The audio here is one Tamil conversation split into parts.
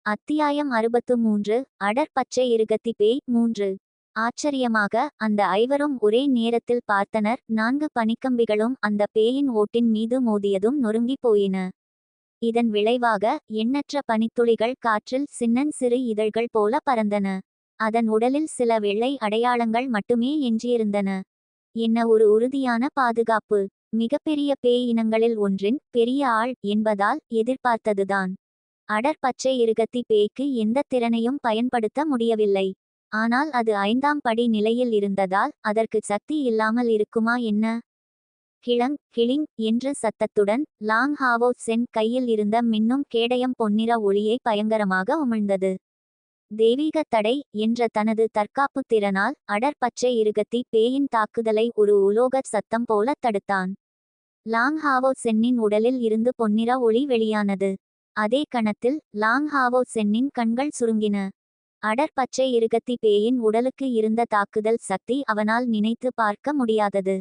அத்தியாயம் 63. அடர் பச்சை இருகத்தி பேய் 3. ஆச்சரியமாக அந்த ஐவரும் ஒரே நேரத்தில் பார்த்தனர். 4 பனிக்கம்பிகளும் அந்த பேயின் ஓட்டின் மீது மோதியதும் நொறுங்கி போயின. இதன் விளைவாக எண்ணற்ற பனித்துளிகள் காற்றில் சின்னன் சிறு இதழ்கள் போல பறந்தன. அதன் உடலில் சில வெள்ளை அடையாளங்கள் மட்டுமே எஞ்சியிருந்தன. என்ன ஒரு உறுதியான பாதுகாப்பு! மிகப்பெரிய பேய் இனங்களில் ஒன்றின் பெரிய ஆள் என்பதால் எதிர்பார்த்ததுதான். அடர் பச்சை இருகத்தி பேய்க்கு எந்த திறனையும் பயன்படுத்த முடியவில்லை. ஆனால் அது 5ஆம் படி நிலையில் இருந்ததால் அதற்கு சக்தி இல்லாமல் இருக்குமா என்ன? கிளங் கிளிங் என்ற சத்தத்துடன் லாங் ஹாவோ சென் கையில் இருந்த மின்னும் கேடயம் பொன்னிற ஒளியை பயங்கரமாக உமிழ்ந்தது. தெய்வீக தடை என்ற தனது தற்காப்பு திறனால் அடர் பச்சை இருகத்தி பேயின் தாக்குதலை ஒரு உலோக சத்தம் போல தடுத்தான். லாங் ஹாவோ சென்னின் உடலில் இருந்து பொன்னிற ஒளி வெளியானது. அதே கணத்தில் லாங் ஹாவோ சென்னின் கண்கள் சுருங்கின. அடர் பச்சை இருகத்தி பேயின் உடலுக்கு இருந்த தாக்குதல் சக்தி அவனால் நினைத்து பார்க்க முடியாதது.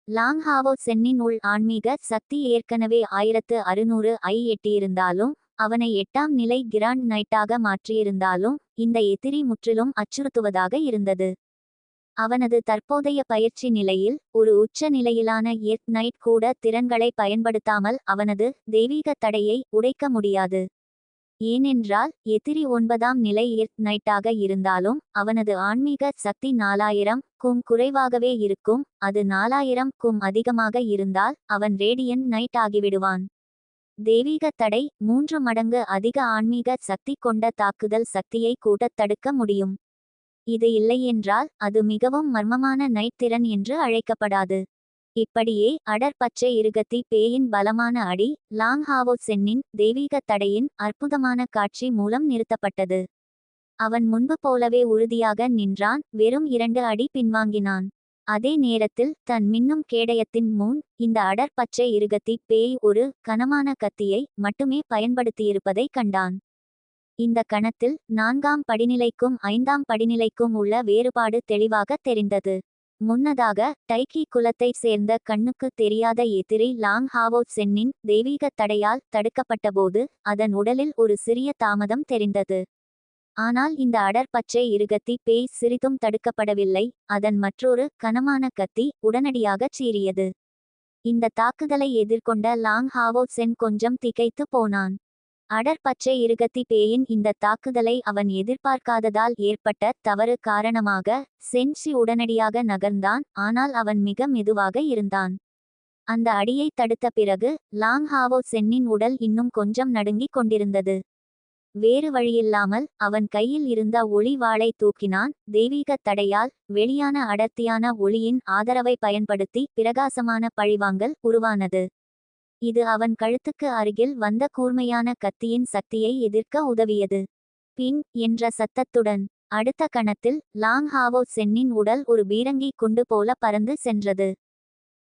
லாங் ஹாவோ சென்னின் உள் ஆன்மீக சக்தி ஏற்கனவே 1600 ஐ எட்டியிருந்தாலும் அவனை 8ஆம் நிலை கிராண்ட் நைட்டாக மாற்றியிருந்தாலும் இந்த எதிரி முற்றிலும் அச்சுறுத்துவதாக இருந்தது. அவனது தற்போதைய பயிற்சி நிலையில் ஒரு உச்ச நிலையிலான எர்த் நைட் கூட திறன்களை பயன்படுத்தாமல் அவனது தெய்வீக தடையை உடைக்க முடியாது. ஏனென்றால் எதிரி 9ஆம் நிலை எர்த் நைட்டாக இருந்தாலும் அவனது ஆன்மீக சக்தி 4000க்கும் குறைவாகவே இருக்கும். அது 4000க்கும் அதிகமாக இருந்தால் அவன் ரேடியன் நைட் ஆகிவிடுவான். தெய்வீக தடை 3 மடங்கு அதிக ஆன்மீக சக்தி கொண்ட தாக்குதல் சக்தியை கூட தடுக்க முடியும். இது இல்லையென்றால் அது மிகவும் மர்மமான நைட் திறன் என்று அழைக்கப்படாது. இப்படியே அடர் பச்சை இருகத்தி பேயின் பலமான அடி லாங் ஹாவோ சென்னின் தெய்வீக தடையின் அற்புதமான காட்சி மூலம் நிறுத்தப்பட்டது. அவன் முன்பு போலவே உறுதியாக நின்றான். வெறும் 2 அடி பின்வாங்கினான். அதே நேரத்தில் தன் மின்னும் கேடயத்தின் முன் இந்த அடர் பச்சை இருகத்தி பேய் ஒரு கனமான கத்தியை மட்டுமே பயன்படுத்தியிருப்பதை கண்டான். இந்த கணத்தில் 4ஆம் படிநிலைக்கும் 5ஆம் படிநிலைக்கும் உள்ள வேறுபாடு தெளிவாக தெரிந்தது. முன்னதாக டைக்கி குலத்தைச் சேர்ந்த கண்ணுக்கு தெரியாத எதிரி லாங் ஹாவோ சென்னின் தெய்வீக தடையால் தடுக்கப்பட்டபோது அதன் உடலில் ஒரு சிறிய தாமதம் தெரிந்தது. ஆனால் இந்த அடர் பச்சை இருகத்தி பேய் சிறிதும் தடுக்கப்படவில்லை. அதன் மற்றொரு கனமான கத்தி உடனடியாகச் சீறியது. இந்த தாக்குதலை எதிர்கொண்ட லாங் ஹாவோ சென் கொஞ்சம் திகைத்து போனான். அடர் பச்சை இருகத்தி பேயின் இந்த தாக்குதலை அவன் எதிர்பார்க்காததால் ஏற்பட்ட தவறு காரணமாக சென்சி உடனடியாக நகர்ந்தான். ஆனால் அவன் மிக மெதுவாக இருந்தான். அந்த அடியை தடுத்த பிறகு லாங் ஹாவோ சென்னின் உடல் இன்னும் கொஞ்சம் நடுங்கிக் கொண்டிருந்தது. வேறு வழியில்லாமல் அவன் கையில் இருந்த ஒளி வாளை தூக்கினான். தெய்வீக தடையால் வெளியான அடர்த்தியான ஒளியின் ஆதரவை பயன்படுத்தி பிரகாசமான பழிவாங்கல் உருவானது. இது அவன் கழுத்துக்கு அருகில் வந்த கூர்மையான கத்தியின் சக்தியை எதிர்க்க உதவியது. பிங் என்ற சத்தத்துடன் அடுத்த கணத்தில் லாங் ஹாவோ சென்னின் உடல் ஒரு பீரங்கி குண்டு போல பறந்து சென்றது.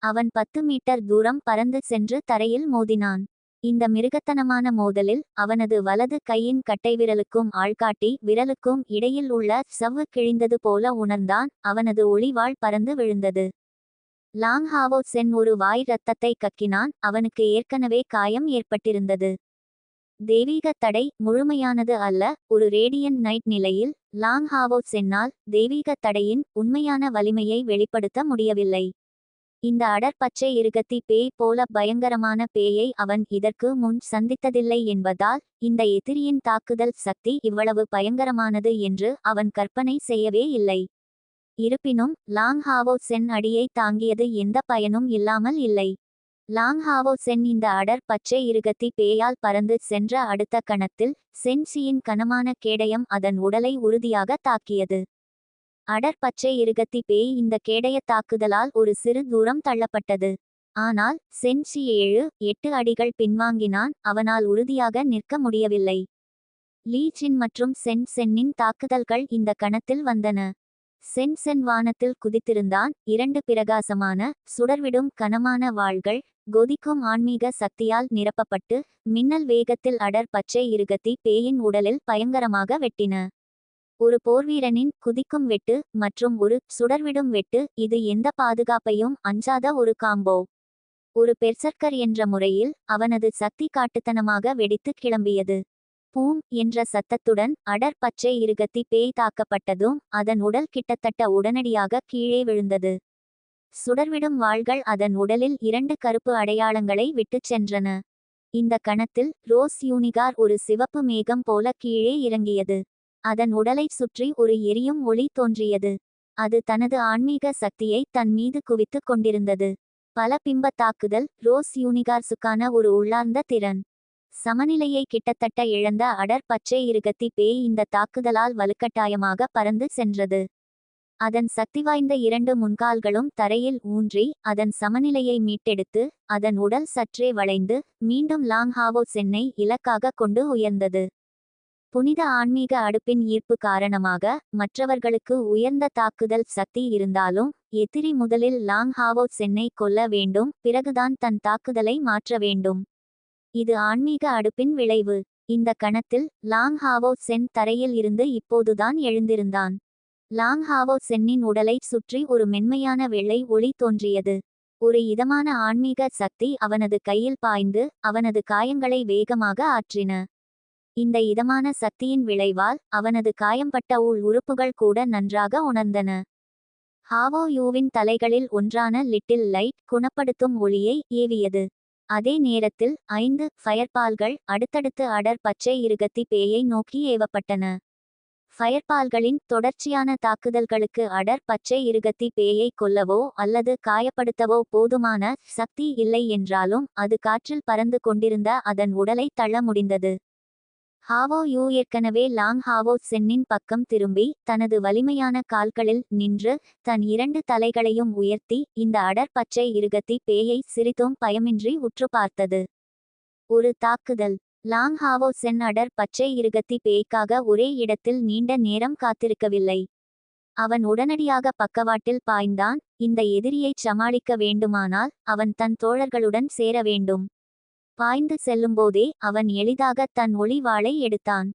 அவன் 10 மீட்டர் தூரம் பறந்து சென்று தரையில் மோதினான். இந்த மிருகத்தனமான மோதலில் அவனது வலது கையின் கட்டைவிரலுக்கும் ஆள்காட்டி விரலுக்கும் இடையில் உள்ள சவ்வு கிழிந்தது போல உணர்ந்தான். அவனது ஒளிவாள் பறந்து விழுந்தது. லாங் ஹாவோ சென் ஒரு வாய் இரத்தத்தை கக்கினான். அவனுக்கு ஏற்கனவே காயம் ஏற்பட்டிருந்தது. தெய்வீக தடை முழுமையானது அல்ல. ஒரு ரேடியன் நைட் நிலையில் லாங் ஹாவோ சென்னால் தெய்வீக தடையின் உண்மையான வலிமையை வெளிப்படுத்த முடியவில்லை. இந்த அடர் பச்சை இருகத்தி பேய் போல பயங்கரமான பேயை அவன் இதற்கு முன் சந்தித்ததில்லை என்பதால் இந்த எதிரியின் தாக்குதல் சக்தி இவ்வளவு பயங்கரமானது என்று அவன் கற்பனை செய்யவே இல்லை. இருப்பினும் லாங் ஹாவோ சென் அடியை தாங்கியது எந்த பயனும் இல்லாமல் இல்லை. லாங் ஹாவோ சென் இந்த அடர் பச்சை இருகத்தி பேயால் பறந்து சென்ற அடுத்த கணத்தில் சென்சியின் கனமான கேடயம் அதன் உடலை உறுதியாக தாக்கியது. அடர் பச்சை இருகத்தி பேய் இந்த கேடய தாக்குதலால் ஒரு சிறு தூரம் தள்ளப்பட்டது. ஆனால் சென்சி 7-8 அடிகள் பின்வாங்கினான். அவனால் உறுதியாக நிற்க முடியவில்லை. லீ சின் மற்றும் சென்னின் தாக்குதல்கள் இந்த கணத்தில் வந்தன. சென் வானத்தில் குதித்திருந்தான். 2 பிரகாசமான சுடர்விடும் கனமான வாள்கள் கொதிக்கும் ஆன்மீக சக்தியால் நிரப்பப்பட்டு மின்னல் வேகத்தில் அடர் பச்சை இருகத்தி பேயின் உடலில் பயங்கரமாக வெட்டின. ஒரு போர்வீரனின் குதிக்கும் வெட்டு மற்றும் ஒரு சுடர்விடும் வெட்டு. இது எந்த பாதுகாப்பையும் அஞ்சாத ஒரு காம்போ. ஒரு பெர்சர்க்கர் என்ற முறையில் அவனது சக்தி காட்டுத்தனமாக வெடித்து கிளம்பியது. பூம் என்ற சத்தத்துடன் அடர் பச்சை இருகத்தி பேய் தாக்கப்பட்டதும் அதன் உடல் கிட்டத்தட்ட உடனடியாக கீழே விழுந்தது. சுடர்விடும் வாள்கள் அதன் உடலில் 2 கருப்பு அடையாளங்களை விட்டுச் சென்றன. இந்த கணத்தில் ரோஸ் யூனிகார் ஒரு சிவப்பு மேகம் போல கீழே இறங்கியது. அதன் உடலைச் சுற்றி ஒரு எரியும் ஒளி தோன்றியது. அது தனது ஆன்மீக சக்தியை தன் மீது குவித்துக் கொண்டிருந்தது. பல பிம்ப தாக்குதல் ரோஸ் யூனிகார்ஸுக்கான ஒரு உள்ளார்ந்த திறன். சமநிலையை கிட்டத்தட்ட இழந்த அடர் பச்சை இருகத்தி பேய் இந்த தாக்குதலால் வலுக்கட்டாயமாக பறந்து சென்றது. அதன் சக்திவாய்ந்த 2 முன்கால்களும் தரையில் ஊன்றி அதன் சமநிலையை மீட்டெடுத்து அதன் உடல் சற்றே வளைந்து மீண்டும் லாங் ஹாவோ சென்னை இலக்காக கொண்டு உயர்ந்தது. புனித ஆன்மீக அடுப்பின் ஈர்ப்பு காரணமாக மற்றவர்களுக்கு உயர்ந்த தாக்குதல் சக்தி இருந்தாலும் எதிரி முதலில் லாங் ஹாவோ சென்னை கொல்ல வேண்டும், பிறகுதான் தன் தாக்குதலை மாற்ற வேண்டும். இது ஆன்மீக அடுப்பின் விளைவு. இந்த கணத்தில் லாங் ஹாவோ சென் தரையில் இருந்து இப்போதுதான் எழுந்திருந்தான். லாங் ஹாவோ சென்னின் உடலை சுற்றி ஒரு மென்மையான வெள்ளை ஒளி தோன்றியது. ஒரு இதமான ஆன்மீக சக்தி அவனது கையில் பாய்ந்து அவனது காயங்களை வேகமாக ஆற்றின. இந்த இதமான சக்தியின் விளைவால் அவனது காயம்பட்ட உறுப்புகள் கூட நன்றாக உணர்ந்தன. ஹாவோ யூவின் தலைகளில் ஒன்றான லிட்டில் லைட் குணப்படுத்தும் ஒளியை ஏவியது. அதே நேரத்தில் 5 ஃபயர்பால்கள் அடுத்தடுத்து அடர் பச்சை இருகத்தி பேயை நோக்கி ஏவப்பட்டன. ஃபயர்பால்களின் தொடர்ச்சியான தாக்குதல்களுக்கு அடர் பச்சை இருகத்தி பேயை கொல்லவோ அல்லது காயப்படுத்தவோ போதுமான சக்தி இல்லை என்றாலும் அது காற்றில் பறந்து கொண்டிருந்த அதன் உடலை தள்ள முடிந்தது. ஹாவோ யூ ஏற்கனவே லாங் ஹாவோ சென்னின் பக்கம் திரும்பி தனது வலிமையான கால்களில் நின்று தன் 2 தலைகளையும் உயர்த்தி இந்த அடர் பச்சை இருகத்தி பேயை சிறிதும் பயமின்றி உற்று பார்த்தது. ஒரு தாக்குதல். லாங் ஹாவோ சென் அடர் பச்சை இருகத்தி பேய்க்காக ஒரே இடத்தில் நீண்ட நேரம் காத்திருக்கவில்லை. அவன் உடனடியாக பக்கவாட்டில் பாய்ந்தான். இந்த எதிரியைச் சமாளிக்க வேண்டுமானால் அவன் தன் தோழர்களுடன் சேர வேண்டும். பாய்ந்து செல்லும்போதே அவன் எளிதாக தன் ஒளி வாளை எடுத்தான்.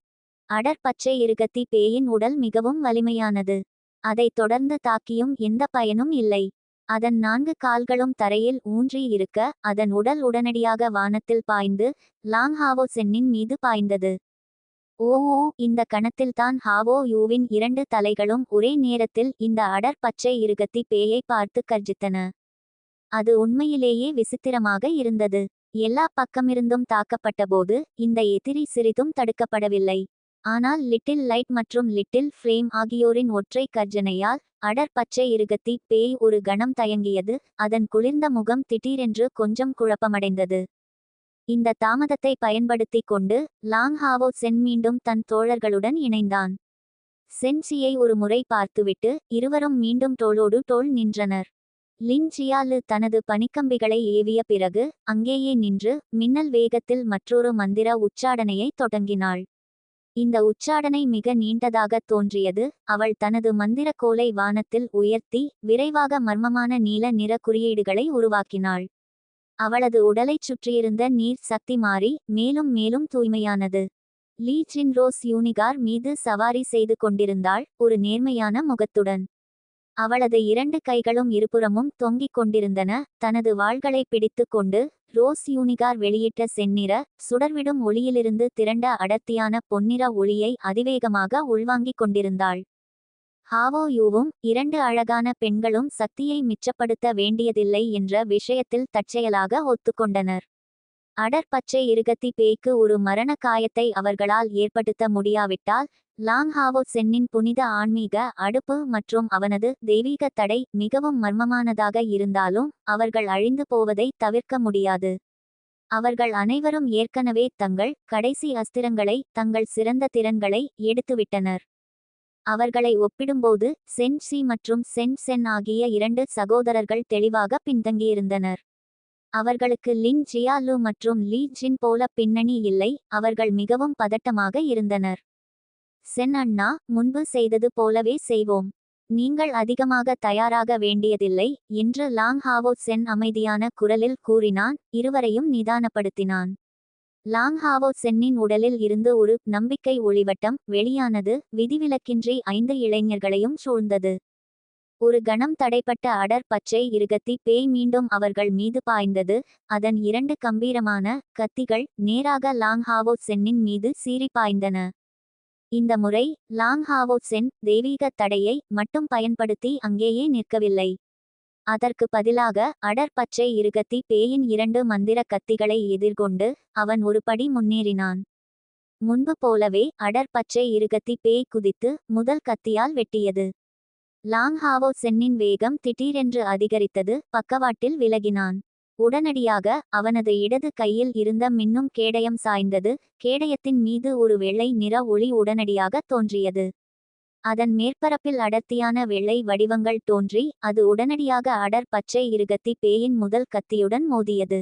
அடர் பச்சை இருகத்தி பேயின் உடல் மிகவும் வலிமையானது. அதைத் தொடர்ந்து தாக்கியும் எந்த பயனும் இல்லை. அதன் 4 கால்களும் தரையில் ஊன்றி இருக்க அதன் உடல் உடனடியாக வானத்தில் பாய்ந்து லாங் ஹாவோ சென்னின் மீது பாய்ந்தது. ஓ! இந்த கணத்தில்தான் ஹாவோ யூவின் 2 தலைகளும் ஒரே நேரத்தில் இந்த அடர் பச்சை இருகத்தி பேயை பார்த்து கர்ஜித்தன. அது உண்மையிலேயே விசித்திரமாக இருந்தது. எல்லா பக்கமிருந்தும் தாக்கப்பட்டபோது இந்த எதிரி சிறிதும் தடுக்கப்படவில்லை. ஆனால் லிட்டில் லைட் மற்றும் லிட்டில் ஃப்ளேம் ஆகியோரின் ஒற்றை கர்ஜனையால் அடர் பச்சை இருகத்தி பேய் ஒரு கணம் தயங்கியது. அதன் குளிர்ந்த முகம் திடீரென்று கொஞ்சம் குழப்பமடைந்தது. இந்த தாமதத்தை பயன்படுத்தி கொண்டு லாங் ஹாவோ சென் மீண்டும் தன் தோழர்களுடன் இணைந்தான். சென்சியை ஒரு முறை பார்த்துவிட்டு இருவரும் மீண்டும் தோளோடு தோள் நின்றனர். லின் ஜியாலு தனது பனிக்கம்பிகளை ஏவிய பிறகு அங்கேயே நின்று மின்னல் வேகத்தில் மற்றொரு மந்திர உச்சாடனையை தொடங்கினாள். இந்த உச்சாடனை மிக நீண்டதாக தோன்றியது. அவள் தனது மந்திர கோலை வானத்தில் உயர்த்தி விரைவாக மர்மமான நீல நிற குறியீடுகளை உருவாக்கினாள். அவளது உடலைச் சுற்றியிருந்த நீர் சக்தி மாறி மேலும் மேலும் தூய்மையானது. லீ ஜின் ரோஸ் யூனிகார் மீது சவாரி செய்து கொண்டிருந்தாள், ஒரு நேர்மையான முகத்துடன். அவளது 2 கைகளும் இருபுறமும் தொங்கிக் கொண்டிருந்தன. தனது வாள்களை பிடித்து கொண்டு ரோஸ் யூனிகார் வெளியிட்ட செந்நிற சுடர்விடும் ஒளியிலிருந்து திரண்ட அடர்த்தியான பொன்னிற ஒளியை அதிவேகமாக உள்வாங்கிக் கொண்டிருந்தாள். ஹாவோ யூவும் 2 அழகான பெண்களும் சக்தியை மிச்சப்படுத்த வேண்டியதில்லை என்ற விஷயத்தில் தற்செயலாக ஒத்துக்கொண்டனர். அடர் பச்சை இருகத்தி பேய்க்கு ஒரு மரண காயத்தை அவர்களால் ஏற்படுத்த முடியாவிட்டால் லாங் ஹாவோ சென்னின் புனித ஆன்மீக அடுப்பு மற்றும் அவனது தெய்வீக தடை மிகவும் மர்மமானதாக இருந்தாலும் அவர்கள் அழிந்து போவதை தவிர்க்க முடியாது. அவர்கள் அனைவரும் ஏற்கனவே தங்கள் கடைசி அஸ்திரங்களை, தங்கள் சிறந்த திறன்களை எடுத்துவிட்டனர். அவர்களை ஒப்பிடும்போது சென் சி மற்றும் சென் சென் ஆகிய 2 சகோதரர்கள் தெளிவாக பின்தங்கியிருந்தனர். அவர்களுக்கு லின் ஜியாலு மற்றும் லீ ஜின் போல பின்னணி இல்லை. அவர்கள் மிகவும் பதட்டமாக இருந்தனர். சென் அண்ணா, முன்பு செய்தது போலவே செய்வோம். நீங்கள் அதிகமாக தயாராக வேண்டியதில்லை என்று லாங் ஹாவோ சென் அமைதியான குரலில் கூறினான். இருவரையும் நிதானப்படுத்தினான். லாங் ஹாவோ சென்னின் உடலில் இருந்து ஒரு நம்பிக்கை ஒளிவட்டம் வெளியானது. விதிவிலக்கின்றி 5 இளைஞர்களையும் சூழ்ந்தது. ஒரு கணம் தடைப்பட்ட அடர் பச்சை இருகத்தி பேய் மீண்டும் அவர்கள் மீது பாய்ந்தது. அதன் 2 கம்பீரமான கத்திகள் நேராக லாங் ஹாவோ சென்னின் மீது சீறி பாய்ந்தன. இந்த முறை லாங் ஹாவோ சென் தெய்வீக தடையை மட்டும் பயன்படுத்தி அங்கேயே நிற்கவில்லை. அதற்கு பதிலாக அடர் பச்சை இருகத்தி பேயின் 2 மந்திர கத்திகளை எதிர்கொண்டு அவன் ஒரு படி முன்னேறினான். முன்பு போலவே அடர் பச்சை இருகத்தி பேய் குதித்து முதல் கத்தியால் வெட்டியது. லாங் ஹாவோ சென்னின் வேகம் திடீரென்று அதிகரித்தது. பக்கவாட்டில் விலகினான். உடனடியாக அவனது இடது கையில் இருந்த மின்னும் கேடயம் சாய்ந்தது. கேடயத்தின் மீது ஒரு வெள்ளை நிற ஒளி உடனடியாக தோன்றியது. அதன் மேற்பரப்பில் அடர்த்தியான வெள்ளை வடிவங்கள் தோன்றி அது உடனடியாக அடர் பச்சை இருகத்தி பேயின் முதல் கத்தியுடன் மோதியது.